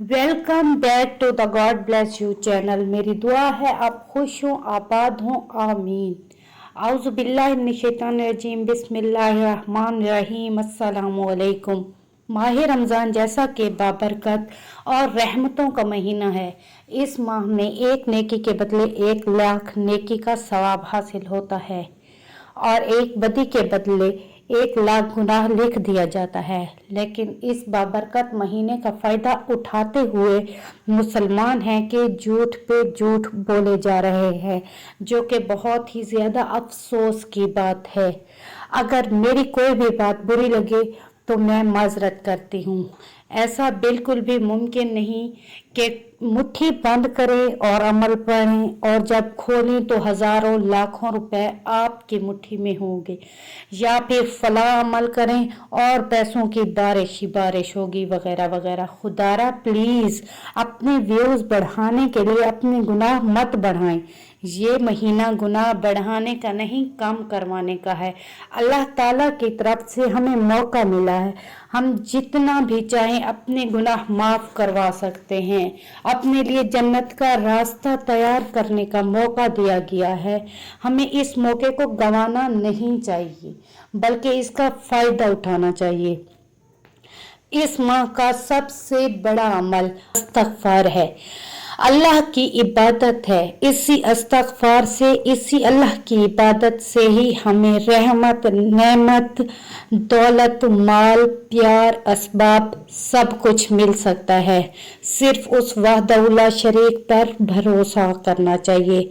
Welcome back to the God bless you channel. मेरी दुआ है आप खुश हों, आबाद हों, आमीन। आउज़ु बिल्लाहि मिनश शैतानिर रजीम, बिस्मिल्लाहिर्रहमानिर्रहीम, अस्सलामु अलैकुम। माह रमज़ान जैसा कि बाबरकत और रहमतों का महीना है, इस माह में एक नेकी के बदले 1 लाख नेकी का सवाब हासिल होता है और एक बदी के बदले 1 लाख गुनाह लिख दिया जाता है। लेकिन इस बाबरकत महीने का फ़ायदा उठाते हुए मुसलमान हैं कि झूठ पे झूठ बोले जा रहे हैं, जो कि बहुत ही ज़्यादा अफसोस की बात है। अगर मेरी कोई भी बात बुरी लगे तो मैं माजरत करती हूँ। ऐसा बिल्कुल भी मुमकिन नहीं कि मुट्ठी बंद करें और अमल पढ़ें और जब खोलें तो हज़ारों लाखों रुपए आपकी मुट्ठी में होंगे, या फिर फलाह अमल करें और पैसों की बारिश ही बारिश होगी वगैरह वगैरह। खुदारा प्लीज़ अपने व्यूज़ बढ़ाने के लिए अपने गुनाह मत बढ़ाएं। ये महीना गुनाह बढ़ाने का नहीं, कम करवाने का है। अल्लाह ताला की तरफ से हमें मौका मिला है, हम जितना भी चाहें अपने गुनाह माफ़ करवा सकते हैं। अपने लिए जन्नत का रास्ता तैयार करने का मौका दिया गया है। हमें इस मौके को गंवाना नहीं चाहिए, बल्कि इसका फ़ायदा उठाना चाहिए। इस माह का सबसे बड़ा अमल इस्तग़फ़ार है, अल्लाह की इबादत है। इसी इस्तग़फ़ार से, इसी अल्लाह की इबादत से ही हमें रहमत, नेमत, दौलत, माल, प्यार, असबाब सब कुछ मिल सकता है। सिर्फ उस वहदहू ला शरीक पर भरोसा करना चाहिए।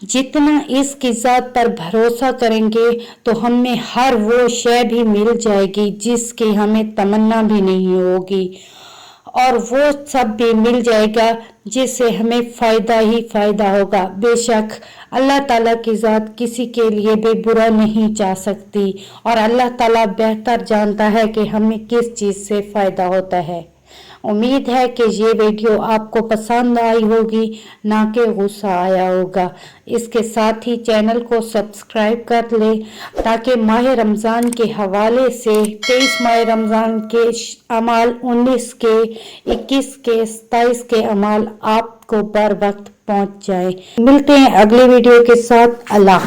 जितना इसकी ज़ात पर भरोसा करेंगे तो हमें हर वो शय भी मिल जाएगी जिसकी हमें तमन्ना भी नहीं होगी, और वो सब भी मिल जाएगा जिससे हमें फ़ायदा ही फ़ायदा होगा। बेशक अल्लाह ताला की ज़ात किसी के लिए भी बुरा नहीं चाह सकती, और अल्लाह ताला बेहतर जानता है कि हमें किस चीज़ से फ़ायदा होता है। उम्मीद है कि ये वीडियो आपको पसंद आई होगी, ना कि गुस्सा आया होगा। इसके साथ ही चैनल को सब्सक्राइब कर लें ताकि माह रमज़ान के हवाले से 23 माह रमज़ान के अमाल, 19 के, 21 के, 27 के अमाल आपको बर वक्त पहुँच जाए। मिलते हैं अगले वीडियो के साथ। अल्लाह।